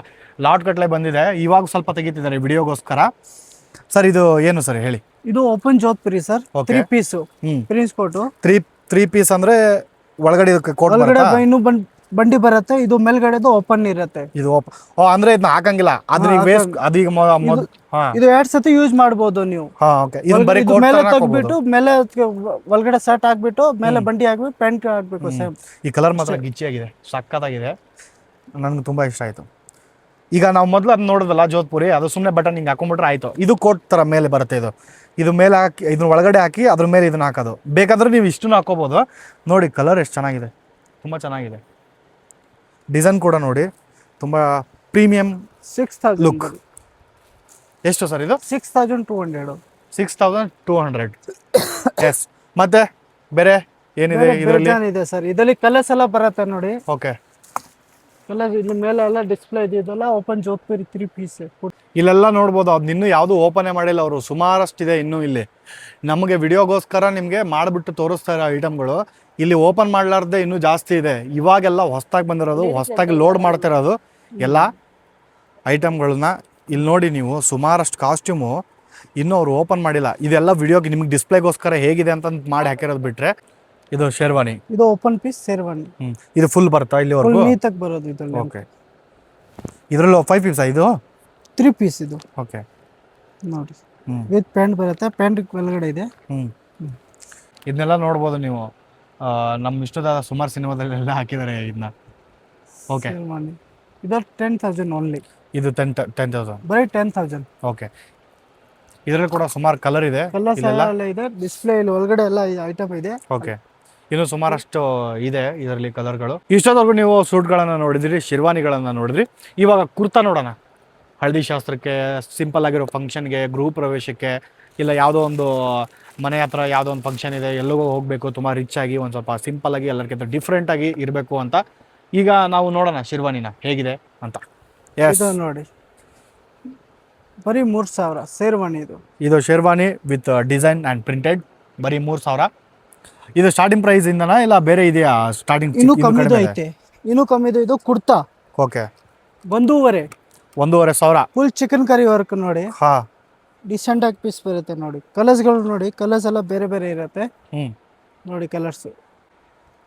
ಲಾಟ್ ಗಟ್ಟಲೆ ಬಂದಿದೆ. ಇವಾಗ ಸ್ವಲ್ಪ ತೆಗಿತಿದ್ದಾರೆ ವಿಡಿಯೋಗೋಸ್ಕರ. ಸರ್, ಇದು ಏನು ಸರ್ ಹೇಳಿ? ಇದು open Jodhpuri sir. 3 piece prince coat. 3 piece ಅಂದ್ರೆ ಒಳಗಡೆ ಕೋಟ್ ಇನ್ನು ಬಂಡಿ ಬರುತ್ತೆ, ಇದು ಮೇಲ್ಗಡೆದು ಓಪನ್ ಇರುತ್ತೆ. ಇದು ಅಂದ್ರೆ ಇದನ್ನ ಹಾಕಂಗಿಲ್ಲ, ಅದ್ರ ವೇಸ್ಟ್ ಅದೀಗ ಹಾ ಇದು 2 ಸತಿ ಯೂಸ್ ಮಾಡ್ಬೋದು ನೀವು. ಹಾ ಓಕೆ. ಇದು ಬರೀ ಇದು ಮೇಲೆ ತೆಗ್ಬಿಟ್ಟು ಮೇಲೆ ಒಳಗಡೆ ಶರ್ಟ್ ಹಾಕ್ಬಿಟ್ಟು ಮೇಲೆ ಬಂಡಿ ಹಾಕ್ಬಿಟ್ಟು ಪ್ಯಾಂಟ್ ಹಾಕ್ಬೇಕು ಸೇಮ್. ಈ ಕಲರ್ ಮಾತ್ರ ಗಿಚ್ಚಿಯಾಗಿದೆ, ಸಕ್ಕತ್ತಾಗಿದೆ, ನನ್ಗೆ ತುಂಬಾ ಇಷ್ಟ ಆಯ್ತು. ಈಗ ನಾವು ಮೊದಲು ಅದನ್ನ ನೋಡೋದಲ್ಲ ಜೋಧ್ಪುರಿ, ಅದು ಸುಮ್ಮನೆ ಬಟನ್ ಹಿಂಗೆ ಹಾಕೊಂಡ್ಬಿಟ್ರೆ ಆಯ್ತು. ಇದು ಕೋಟ್ ತರ ಮೇಲೆ ಬರುತ್ತೆ, ಇದು ಮೇಲೆ ಹಾಕಿ ಇದನ್ನ ಒಳಗಡೆ ಹಾಕಿ ಅದ್ರ ಮೇಲೆ ಇದನ್ನ ಹಾಕೋದು. ಬೇಕಾದ್ರೆ ನೀವು ಇಷ್ಟನ್ನು ಹಾಕೋಬಹುದು. ನೋಡಿ ಕಲರ್ ಎಷ್ಟು ಚೆನ್ನಾಗಿದೆ, ತುಂಬ ಚೆನ್ನಾಗಿದೆ. ಡಿಸೈನ್ ಕೂಡ ನೋಡಿ ತುಂಬಾ ಪ್ರೀಮಿಯಂ 6000 ಲುಕ್. ಎಷ್ಟು ಸರ್ ಇದು? 6200. 6200. ಎಸ್. ಮತ್ತೆ ಬೇರೆ ಏನಿದೆ ಇದರಲ್ಲಿ? ಇದೆ ಸರ್, ಇದರಲ್ಲಿ ಕಲರ್ಸ್ ಎಲ್ಲ ಬರುತ್ತೆ ನೋಡಿ. ಓಕೆ. ಕಲರ್ ಇಲ್ಲಿ ಮೇಲೆ ಎಲ್ಲ ಡಿಸ್ಪ್ಲೇ ಇದೆಯಲ್ಲ, ಓಪನ್ ಜೋಧ್ಪುರಿ 3 ಪೀಸ್. ಇಲ್ಲೆಲ್ಲ ನೋಡ್ಬೋದು, ಅದನ್ನ ಇನ್ನೂ ಯಾವುದು ಓಪನೇ ಮಾಡಿಲ್ಲ ಅವರು, ಸುಮಾರಷ್ಟಿದೆ ಇನ್ನೂ ಇಲ್ಲಿ. ನಮಗೆ ವಿಡಿಯೋಗೋಸ್ಕರ ನಿಮಗೆ ಮಾಡಿಬಿಟ್ಟು ತೋರಿಸ್ತಾ ಇರೋ ಐಟಮ್ಗಳು ಇಲ್ಲಿ ಓಪನ್ ಮಾಡಲಾರ್ದೆ ಇನ್ನೂ ಜಾಸ್ತಿ ಇದೆ. ಇವಾಗೆಲ್ಲ ಹೊಸ್ದಾಗಿ ಬಂದಿರೋದು, ಹೊಸ್ದಾಗಿ ಲೋಡ್ ಮಾಡ್ತಿರೋದು ಎಲ್ಲ ಐಟಮ್ಗಳನ್ನ ಇಲ್ಲಿ ನೋಡಿ ನೀವು. ಸುಮಾರಷ್ಟು ಕಾಸ್ಟ್ಯೂಮು ಇನ್ನೂ ಅವರು ಓಪನ್ ಮಾಡಿಲ್ಲ. ಇದೆಲ್ಲ ವಿಡಿಯೋಗೆ ನಿಮ್ಗೆ ಡಿಸ್ಪ್ಲೇಗೋಸ್ಕರ ಹೇಗಿದೆ ಅಂತ ಮಾಡಿ ಹಾಕಿರೋದು ಬಿಟ್ರೆ. ಇದು ಶೇರ್ವಾನಿ, ಇದು ಓಪನ್ ಪೀಸ್ ಶೇರ್ವಾನಿ. ಇದು ಫುಲ್ ಬರುತ್ತಾ ಇಲ್ಲಿವರೆಗೂ? ನೀಟಾಗಿ ಬರೋದು ಇದರಲ್ಲಿ. ಓಕೆ. ಇದರಲ್ಲೂ 5 ಪೀಸ್ ಇದು? 3 ಪೀಸ್ ಇದು. ಓಕೆ ನೋಡಿ ವಿತ್ ಪ್ಯಾಂಟ್ ಬರುತ್ತೆ, ಪ್ಯಾಂಟ್ ಒಳಗಡೆ ಇದೆ. ಇದನ್ನೆಲ್ಲ ನೋಡ್ಬೋದು ನೀವು. ನಮ್ಮ ಇಷ್ಟದ ಸುಮಾರು ಸಿನಿಮಾದಲ್ಲೆಲ್ಲ ಹಾಕಿದ್ದಾರೆ ಇದನ್ನ. ಓಕೆ. ಇದು 10,000 ಓನ್ಲಿ. ಇದು 10,000 ಬರೀ 10,000. ಓಕೆ. ಇದರಲ್ಲಿ ಕೂಡ ಸುಮಾರು ಕಲರ್ ಇದೆ, ಕಲರ್ಸ್ ಎಲ್ಲ ಇದೆ. ಡಿಸ್ಪ್ಲೇ ಇಲ್ಲಿ ಒಳಗಡೆ ಎಲ್ಲ ಐಟಮ್ ಇದೆ. ಓಕೆ. ಇನ್ನು ಸುಮಾರಷ್ಟು ಇದೆ ಇದರಲ್ಲಿ ಕಲರ್ಗಳು. ಇಷ್ಟೊತ್ತವರೆಗೂ ನೀವು ಸೂಟ್ಗಳನ್ನು ನೋಡಿದ್ರಿ, ಶೇರ್ವಾನಿಗಳನ್ನು ನೋಡಿದ್ರಿ. ಇವಾಗ ಕುರ್ತಾ ನೋಡೋಣ. ಹಳದಿ ಶಾಸ್ತ್ರಕ್ಕೆ, ಸಿಂಪಲ್ ಆಗಿರೋ ಫಂಕ್ಷನ್ಗೆ, ಗೃಹ ಪ್ರವೇಶಕ್ಕೆ, ಇಲ್ಲ ಯಾವುದೋ ಒಂದು ಮನೆ ಹತ್ರ ಯಾವುದೋ ಒಂದು ಫಂಕ್ಷನ್ ಇದೆ, ಎಲ್ಲರಿಗೂ ಹೋಗಬೇಕು, ತುಂಬ ರಿಚ್ ಆಗಿ ಒಂದು ಸ್ವಲ್ಪ ಸಿಂಪಲ್ ಆಗಿ ಎಲ್ಲರಿಗಿಂತ ಡಿಫ್ರೆಂಟ್ ಆಗಿ ಇರಬೇಕು ಅಂತ ಈಗ ನಾವು ನೋಡೋಣ ಶೇರ್ವಾನಿನ ಹೇಗಿದೆ ಅಂತ. ಇದು ನೋಡಿ ಬರೀ 3000 ಶೇರ್ವಾನಿ. ಇದು sherwani with design and printed, ಬರೀ 3000. ಇದು ಸ್ಟಾರ್ಟಿಂಗ್ ಪ್ರೈಸ್ ಇಂದನಾ ಇಲ್ಲ ಬೇರೆ ಇದೆಯಾ? ಸ್ಟಾರ್ಟಿಂಗ್ ಇನ್ನೂ ಕಮ್ಮಿದು ಐತೆ, ಇನ್ನೂ ಕಮ್ಮಿದು. ಇದು kurta. Okay. 1,500 full chicken curry work ನೋಡಿ. ಹಾ, ಡಿಸೆಂಟ್ ಆಗಿ ಪೀಸ್ ಬರುತ್ತೆ ನೋಡಿ. ಕಲರ್ಸ್ಗಳು ನೋಡಿ, ಕಲರ್ಸ್ ಎಲ್ಲ ಬೇರೆ ಬೇರೆ ಇರುತ್ತೆ ನೋಡಿ ಕಲರ್ಸ್.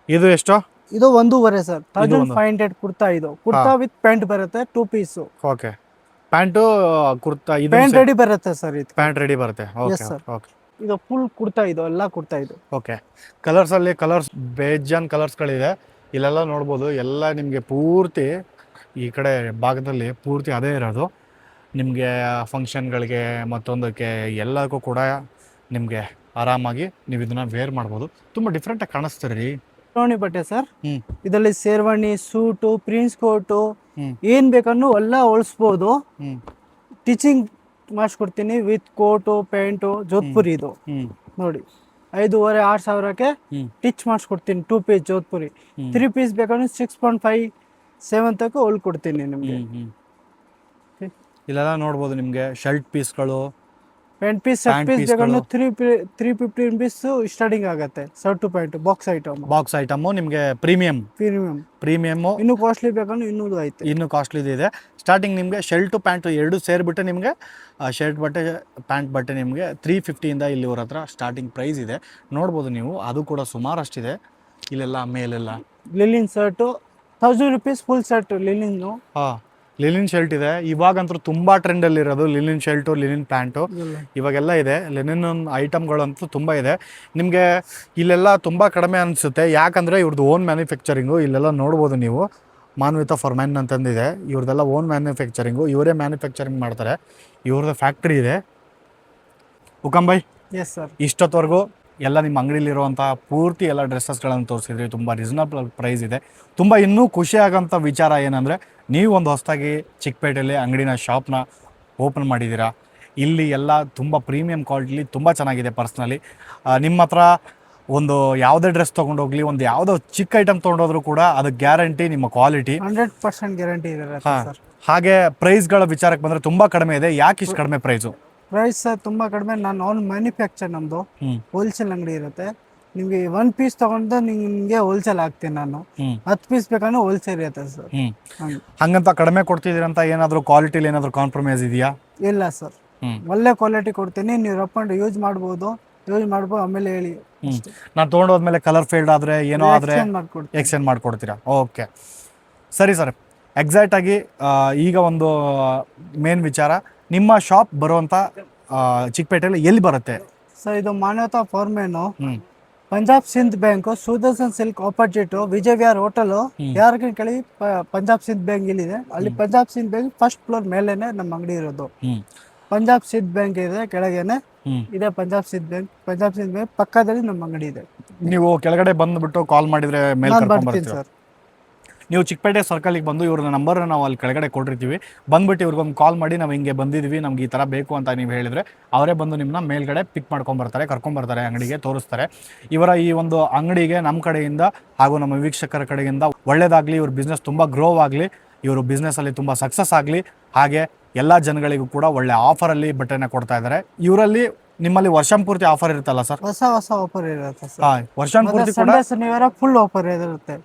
ಇದು ಎಷ್ಟು? ಇದು 1,500 ಸರ್, 1500 ಕುರ್ತಾ. ಇದು ಕುರ್ತಾ ವಿತ್ ಪ್ಯಾಂಟ್ ಬರುತ್ತೆ, 2 ಪೀಸ್. ಓಕೆ. ಪ್ಯಾಂಟು ಕುರ್ತಾ, ಇದು ಪ್ಯಾಂಟ್ ರೆಡಿ ಬರುತ್ತೆ ಸರ್. ಇದು ಪ್ಯಾಂಟ್ ರೆಡಿ ಬರುತ್ತೆ. Okay sir. ಓಕೆ. ಇದು ಫುಲ್ ಕುರ್ತಾ, ಇದು ಎಲ್ಲ ಕುರ್ತಾ. ಇದು ಓಕೆ. ಕಲರ್ಸ್ ಅಲ್ಲಿ ಕಲರ್ಸ್ ಬೇಜಾನ್ ಕಲರ್ಸ್ಗಳಿದೆ. ಇಲ್ಲೆಲ್ಲ ನೋಡ್ಬೋದು, ಎಲ್ಲ ನಿಮಗೆ ಪೂರ್ತಿ ಈ ಕಡೆ ಭಾಗದಲ್ಲಿ ಪೂರ್ತಿ ಅದೇ ಇರೋದು. ನಿಮಗೆ ಫಂಕ್ಷನ್ಗಳಿಗೆ ಮತ್ತೊಂದಕ್ಕೆ ಎಲ್ಲದಕ್ಕೂ ಕೂಡ ನಿಮಗೆ ಆರಾಮಾಗಿ ನೀವು ಇದನ್ನ ವೇರ್ ಮಾಡ್ಬೋದು. ತುಂಬ ಡಿಫ್ರೆಂಟಾಗಿ ಕಾಣಿಸ್ತೀರಿ. ಶೇರ್ವಾನಿ ಬಟ್ಟೆ ಸರ್. ಇದರಲ್ಲಿ ಶೇರ್ವಾನಿ, ಸೂಟು, ಪ್ರಿನ್ಸ್ ಕೋಟು, ಏನ್ ಬೇಕನ್ನು ಎಲ್ಲ ಹೊಲಿಸ್ಬೋದು. ಟೀಚಿಂಗ್ ಮಾಡಿಸ್ಕೊಡ್ತೀನಿ ವಿತ್ ಕೋಟು ಪ್ಯಾಂಟು. ಜೋಧ್ಪುರಿ ಇದು ನೋಡಿ, 5,500-6,000ಕ್ಕೆ ಟಿಚ್ ಮಾಡಿಸ್ಕೊಡ್ತೀನಿ. 2 ಪೀಸ್ ಜೋಧ್ಪುರಿ. 3 ಪೀಸ್ ಬೇಕಂದ್ರೆ 6.5-7 ತನಕ ಹೊಲ್ಕೊಡ್ತೀನಿ ನಿಮಗೆ. ಇಲ್ಲೆಲ್ಲ ನೋಡ್ಬೋದು ನಿಮಗೆ ಶರ್ಟ್ ಪೀಸ್ಗಳು, ಪ್ಯಾಂಟ್ ಪೀಸ್, ಶರ್ಟ್ ಪೀಸ್ ಬೇಕಂದ್ರೆ 315 ಪೀಸ್ ಸ್ಟಾರ್ಟಿಂಗ್ ಆಗುತ್ತೆ. Shirt to pant box item ನಿಮಗೆ ಪ್ರೀಮಿಯಮ್. ಇನ್ನು ಕಾಸ್ಟ್ಲಿ ಬೇಕಂದ್ರೆ ಇನ್ನೂ ಐತೆ, ಇನ್ನು ಕಾಸ್ಟ್ಲಿ ಇದೆ. ಸ್ಟಾರ್ಟಿಂಗ್ ನಿಮಗೆ ಶರ್ಟ್ ಪ್ಯಾಂಟ್ ಎರಡು ಸೇರಿಬಿಟ್ಟು ನಿಮಗೆ ಶರ್ಟ್ ಬಟ್ಟೆ ಪ್ಯಾಂಟ್ ಬಟ್ಟೆ ನಿಮಗೆ 350ಇಂದ ಇಲ್ಲಿವರ ಹತ್ರ ಸ್ಟಾರ್ಟಿಂಗ್ ಪ್ರೈಸ್ ಇದೆ. ನೋಡ್ಬೋದು ನೀವು, ಅದು ಕೂಡ ಸುಮಾರಷ್ಟಿದೆ. ಇಲ್ಲೆಲ್ಲ ಮೇಲೆಲ್ಲ ಲಿಲಿನ್ shirt 1000 rupees full shirt ಲಿಲಿನ್. Linen shirt ಇದೆ. ಇವಾಗಂತೂ ತುಂಬಾ ಟ್ರೆಂಡಲ್ಲಿ ಇರೋದು ಲಿನಿನ್ ಶರ್ಟು, ಲಿನಿನ್ ಪ್ಯಾಂಟು ಇವಾಗೆಲ್ಲ ಇದೆ. ಲಿನಿನ್ ಐಟಮ್ಗಳಂತೂ ತುಂಬ ಇದೆ. ನಿಮಗೆ ಇಲ್ಲೆಲ್ಲ ತುಂಬ ಕಡಿಮೆ ಅನಿಸುತ್ತೆ, ಯಾಕಂದರೆ ಇವ್ರದ್ದು ಓನ್ ಮ್ಯಾನುಫ್ಯಾಕ್ಚರಿಂಗು. ಇಲ್ಲೆಲ್ಲ ನೋಡ್ಬೋದು ನೀವು, ಮಾನ್ವಿತಾ ಫಾರ್ ಮೆನ್ ಅಂತಂದಿದೆ. ಇವ್ರದ್ದೆಲ್ಲ ಓನ್ ಮ್ಯಾನುಫ್ಯಾಕ್ಚರಿಂಗು, ಇವರೇ ಮ್ಯಾನುಫ್ಯಾಕ್ಚರಿಂಗ್ ಮಾಡ್ತಾರೆ. ಇವ್ರದ್ದು ಫ್ಯಾಕ್ಟ್ರಿ ಇದೆ. ಉಕಂಬೈ, ಎಸ್ ಸರ್. ಇಷ್ಟೊತ್ತವರೆಗೂ ಎಲ್ಲ ನಿಮ್ಮ ಅಂಗಡಿಲಿರುವಂಥ ಪೂರ್ತಿ ಎಲ್ಲ ಡ್ರೆಸ್ಸಸ್ಗಳನ್ನು ತೋರಿಸಿದ್ರಿ. ತುಂಬ ರೀಸನಬಲ್ ಪ್ರೈಸ್ ಇದೆ. ತುಂಬ ಇನ್ನೂ ಖುಷಿಯಾಗೋಂಥ ವಿಚಾರ ಏನಂದರೆ, ನೀವು ಒಂದು ಹೊಸದಾಗಿ ಚಿಕ್ಕಪೇಟೆಯಲ್ಲಿ ಅಂಗಡಿನ ಶಾಪ್ನ ಓಪನ್ ಮಾಡಿದ್ದೀರಾ. ಇಲ್ಲಿ ಎಲ್ಲ ತುಂಬ ಪ್ರೀಮಿಯಂ ಕ್ವಾಲಿಟಿಲಿ ತುಂಬ ಚೆನ್ನಾಗಿದೆ. ಪರ್ಸ್ನಲಿ ನಿಮ್ಮ ಹತ್ರ ಒಂದು ಯಾವುದೇ ಡ್ರೆಸ್ ತೊಗೊಂಡೋಗ್ಲಿ, ಒಂದು ಯಾವುದೋ ಚಿಕ್ಕ ಐಟಮ್ ತೊಗೊಂಡೋದ್ರೂ ಕೂಡ ಅದು ಗ್ಯಾರಂಟಿ ನಿಮ್ಮ ಕ್ವಾಲಿಟಿ 100% ಗ್ಯಾರಂಟಿ ಇದೆ. ಹಾಗೆ ಪ್ರೈಸ್ಗಳ ವಿಚಾರಕ್ಕೆ ಬಂದರೆ ತುಂಬ ಕಡಿಮೆ ಇದೆ. ಯಾಕೆ ಇಷ್ಟು ಕಡಿಮೆ ಪ್ರೈಸು? ಪ್ರೈಸ್ ತುಂಬ ಕಡಿಮೆ. ನಾನು ಓನ್ ಮ್ಯಾನುಫ್ಯಾಕ್ಚರ್, ನಮ್ಮದು ಹೋಲ್ಸೇಲ್ ಅಂಗಡಿ ಇರುತ್ತೆ. ನಿಮಗೆ 1 ಪೀಸ್ ತಗೊಂಡು ನಿಮಗೆ ಹೋಲ್ಸೇಲ್ ಹಾಕ್ತೀನಿ ನಾನು. 10 ಪೀಸ್ ಬೇಕಂದ್ರೆ ಹೋಲ್ಸೇಲ್ ಇರುತ್ತೆ ಸರ್. ಹಂಗಂತ ಕಡಿಮೆ ಕೊಡ್ತಿದ್ದೀರಂತ ಏನಾದರೂ ಕ್ವಾಲಿಟಿಲಿ ಏನಾದರೂ ಕಾಂಪ್ರಮೈಸ್ ಇದೆಯಾ? ಇಲ್ಲ ಸರ್, ಒಳ್ಳೆ ಕ್ವಾಲಿಟಿ ಕೊಡ್ತೀನಿ. ನೀವು ರಪ್ಕೊಂಡು ಯೂಸ್ ಮಾಡ್ಬೋದು, ಆಮೇಲೆ ಹೇಳಿ ನಾನು ತೊಗೊಂಡೋದ್ಮೇಲೆ ಕಲರ್ ಫೇಲ್ಡ್ ಆದರೆ ಏನೋ ಆದರೆ ಎಕ್ಸ್ಚೇಂಜ್ ಮಾಡ್ಕೊಡ್ತೀನಿ. ಎಕ್ಸ್ಚೇಂಜ್ ಮಾಡಿಕೊಡ್ತೀರಾ? ಓಕೆ, ಸರಿ ಸರ್. ಎಕ್ಸಾಕ್ಟಾಗಿ ಈಗ ಒಂದು ಮೇನ್ ವಿಚಾರ, ನಿಮ್ಮ ಶಾಪ್ ಬರುವಂಥ ಚಿಕ್ಕಪೇಟೆಯಲ್ಲಿ ಎಲ್ಲಿ ಬರುತ್ತೆ? ಸರ್ ಇದು Manyata for men, Punjab Sind bank, Sudarshan silk opposite Vijay Vihar hotel, ಯಾರಿಗೆ ಕೇಳಿ ಪಂಜಾಬ್ ಸಿಂಧ್ ಬ್ಯಾಂಕ್ ಇಲ್ಲಿದೆ. ಅಲ್ಲಿ Punjab Sind bank first floor ಮೇಲೇನೆ ನಮ್ಮ ಅಂಗಡಿ ಇರೋದು. ಪಂಜಾಬ್ ಸಿಂಧ್ ಬ್ಯಾಂಕ್ ಇದೆ ಕೆಳಗೇನೆ ಇದೆ ಪಂಜಾಬ್ ಸಿಂಧ್ ಬ್ಯಾಂಕ್. ಪಂಜಾಬ್ ಸಿಂಧ್ ಬ್ಯಾಂಕ್ ಪಕ್ಕದಲ್ಲಿ ನಮ್ಮ ಅಂಗಡಿ ಇದೆ. ನೀವು ಕೆಳಗಡೆ ಬಂದುಬಿಟ್ಟು ಕಾಲ್ ಮಾಡಿದರೆ ಮೇಲೆ ನಾನು ಕರ್ಕೊಂಡು ಬರ್ತೀನಿ ಬರ್ತೀರಾ? ಸರ್. ನೀವು ಚಿಕ್ಕಪೇಟೆ ಸರ್ಕಲಿಗೆ ಬಂದು ಇವ್ರ ನಂಬರ್ ನಾವು ಅಲ್ಲಿ ಕೆಳಗಡೆ ಕೊಟ್ಟಿರ್ತೀವಿ. ಬಂದ್ಬಿಟ್ಟು ಇವ್ರಿಗೊಂದು ಕಾಲ್ ಮಾಡಿ ನಾವು ಹಿಂಗೆ ಬಂದಿದ್ವಿ, ನಮ್ಗೆ ಈ ಥರ ಬೇಕು ಅಂತ ನೀವು ಹೇಳಿದರೆ ಅವರೇ ಬಂದು ನಿಮ್ಮನ್ನ ಮೇಲ್ಗಡೆ ಪಿಕ್ ಮಾಡ್ಕೊಂಬರ್ತಾರೆ, ಕರ್ಕೊಂಬರ್ತಾರೆ, ಅಂಗಡಿಗೆ ತೋರಿಸ್ತಾರೆ. ಇವರ ಈ ಒಂದು ಅಂಗಡಿಗೆ ನಮ್ಮ ಕಡೆಯಿಂದ ಹಾಗೂ ನಮ್ಮ ವೀಕ್ಷಕರ ಕಡೆಯಿಂದ ಒಳ್ಳೇದಾಗಲಿ, ಇವ್ರ ಬಿಸ್ನೆಸ್ ತುಂಬ ಗ್ರೋ ಆಗಲಿ, ಇವರು ಬಿಸ್ನೆಸ್ಸಲ್ಲಿ ತುಂಬ ಸಕ್ಸಸ್ ಆಗಲಿ, ಹಾಗೆ ಎಲ್ಲ ಜನಗಳಿಗೂ ಕೂಡ ಒಳ್ಳೆ ಆಫರಲ್ಲಿ ಬಟ್ಟೆನ ಕೊಡ್ತಾ ಇದ್ದಾರೆ. ಇವರಲ್ಲಿ ನಿಮ್ಮಲ್ಲಿ ವರ್ಷಂಪೂರ್ತಿ ಆಫರ್ ಇರುತ್ತಲ್ಲ ಸರ್? ಹೊಸ ಆಫರ್ ಇರುತ್ತೆ ಸರ್. ಹಾಂ, ವರ್ಷಂಪೂರ್ತಿ ಕೂಡ ಸಂಡೇ ಶನಿವಾರ ಫುಲ್ ಆಫರ್ ಇರುತ್ತೆ.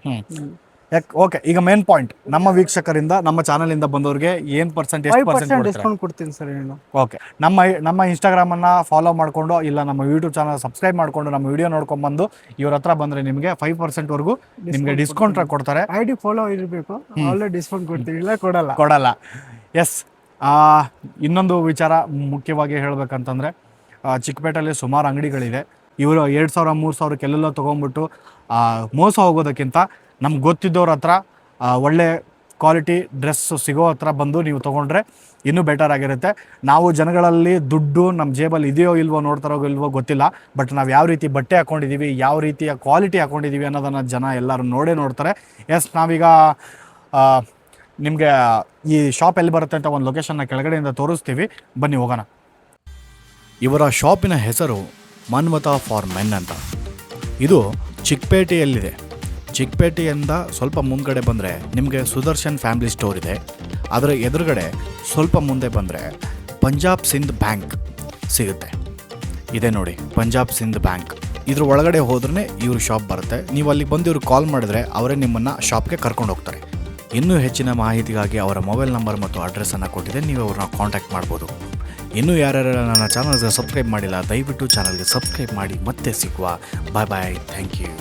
ಓಕೆ, ಈಗ ಮೇನ್ ಪಾಯಿಂಟ್, ನಮ್ಮ ವೀಕ್ಷಕರಿಂದ ನಮ್ಮ ಚಾನಲಿಂದ ಬಂದವ್ರಿಗೆ ಏನು ಪರ್ಸೆಂಟ್, ಎಷ್ಟು ಪರ್ಸೆಂಟ್ 5% ಡಿಸ್ಕೌಂಟ್ ಕೊಡ್ತೀನಿ ಸರ್. ಏನು ಓಕೆ, ನಮ್ಮ ಇನ್ಸ್ಟಾಗ್ರಾಮನ್ನು ಫಾಲೋ ಮಾಡಿಕೊಂಡು ಇಲ್ಲ ನಮ್ಮ ಯೂಟ್ಯೂಬ್ ಚಾನಲ್ ಸಬ್ಸ್ಕ್ರೈಬ್ ಮಾಡಿಕೊಂಡು ನಮ್ಮ ವಿಡಿಯೋ ನೋಡ್ಕೊಂಡ್ಬಂದು ಇವ್ರ ಹತ್ರ ಬಂದರೆ ನಿಮಗೆ 5%ವರೆಗೂ ನಿಮಗೆ ಡಿಸ್ಕೌಂಟ್ ಕೊಡ್ತಾರೆ. ID ಫಾಲೋ ಇರಬೇಕು, ಆಲ್ರೆಡಿ ಡಿಸ್ಕೌಂಟ್ ಕೊಡ್ತೀವಿ, ಇಲ್ಲ ಕೊಡಲ್ಲ. ಎಸ್, ಇನ್ನೊಂದು ವಿಚಾರ ಮುಖ್ಯವಾಗಿ ಹೇಳಬೇಕಂತಂದರೆ, ಚಿಕ್ಕಪೇಟೆಯಲ್ಲಿ ಸುಮಾರು ಅಂಗಡಿಗಳಿದೆ. ಇವರು 2,000 3,000 ಎಲ್ಲೆಲ್ಲ ತೊಗೊಂಡ್ಬಿಟ್ಟು ಮೋಸ ಹೋಗೋದಕ್ಕಿಂತ ನಮ್ಗೆ ಗೊತ್ತಿದ್ದವ್ರ ಹತ್ರ ಒಳ್ಳೆ ಕ್ವಾಲಿಟಿ ಡ್ರೆಸ್ಸು ಸಿಗೋ ಹತ್ರ ಬಂದು ನೀವು ತೊಗೊಂಡ್ರೆ ಇನ್ನೂ ಬೆಟರ್ ಆಗಿರುತ್ತೆ. ನಾವು ಜನಗಳಲ್ಲಿ ದುಡ್ಡು ನಮ್ಮ ಜೇಬಲ್ಲಿ ಇದೆಯೋ ಇಲ್ವೋ, ನೋಡ್ತಾರೋ ಇಲ್ವೋ ಗೊತ್ತಿಲ್ಲ, ಬಟ್ ನಾವು ಯಾವ ರೀತಿ ಬಟ್ಟೆ ಹಾಕ್ಕೊಂಡಿದ್ದೀವಿ, ಯಾವ ರೀತಿಯ ಕ್ವಾಲಿಟಿ ಹಾಕ್ಕೊಂಡಿದ್ದೀವಿ ಅನ್ನೋದನ್ನು ಜನ ಎಲ್ಲರೂ ನೋಡ್ತಾರೆ. ಎಸ್, ನಾವೀಗ ನಿಮಗೆ ಈ ಶಾಪ್ ಎಲ್ಲಿ ಬರುತ್ತೆ ಅಂತ ಒಂದು ಲೊಕೇಶನ್ನ ಕೆಳಗಡೆಯಿಂದ ತೋರಿಸ್ತೀವಿ, ಬನ್ನಿ ಹೋಗೋಣ. ಇವರ ಶಾಪಿನ ಹೆಸರು ಮಾನ್ವತಾ ಫಾರ್ ಮೆನ್ ಅಂತ. ಇದು ಚಿಕ್ಕಪೇಟೆಯಲ್ಲಿದೆ. ಚಿಕ್ಕಪೇಟೆಯಿಂದ ಸ್ವಲ್ಪ ಮುಂದ್ಗಡೆ ಬಂದರೆ ನಿಮಗೆ ಸುದರ್ಶನ್ ಫ್ಯಾಮಿಲಿ ಸ್ಟೋರ್ ಇದೆ. ಅದರ ಎದುರುಗಡೆ ಸ್ವಲ್ಪ ಮುಂದೆ ಬಂದರೆ ಪಂಜಾಬ್ ಸಿಂಧ್ ಬ್ಯಾಂಕ್ ಸಿಗುತ್ತೆ. ಇದೆ ನೋಡಿ, ಪಂಜಾಬ್ ಸಿಂಧ್ ಬ್ಯಾಂಕ್. ಇದ್ರ ಒಳಗಡೆ ಹೋದ್ರೆ ಇವ್ರ ಶಾಪ್ ಬರುತ್ತೆ. ನೀವು ಅಲ್ಲಿಗೆ ಬಂದು ಇವ್ರು ಕಾಲ್ ಮಾಡಿದ್ರೆ ಅವರೇ ನಿಮ್ಮನ್ನು ಶಾಪ್ಗೆ ಕರ್ಕೊಂಡು ಹೋಗ್ತಾರೆ. ಇನ್ನೂ ಹೆಚ್ಚಿನ ಮಾಹಿತಿಗಾಗಿ ಅವರ ಮೊಬೈಲ್ ನಂಬರ್ ಮತ್ತು ಅಡ್ರೆಸ್ಸನ್ನು ಕೊಟ್ಟಿದೆ, ನೀವು ಅವ್ರನ್ನ ಕಾಂಟ್ಯಾಕ್ಟ್ ಮಾಡ್ಬೋದು. ಇನ್ನೂ ಯಾರ್ಯಾರು ನನ್ನ ಚಾನಲ್ಗೆ ಸಬ್ಸ್ಕ್ರೈಬ್ ಮಾಡಿಲ್ಲ, ದಯವಿಟ್ಟು ಚಾನಲ್ಗೆ ಸಬ್ಸ್ಕ್ರೈಬ್ ಮಾಡಿ. ಮತ್ತೆ ಸಿಗುವ. ಬಾಯ್ ಬಾಯ್, ಥ್ಯಾಂಕ್ ಯು.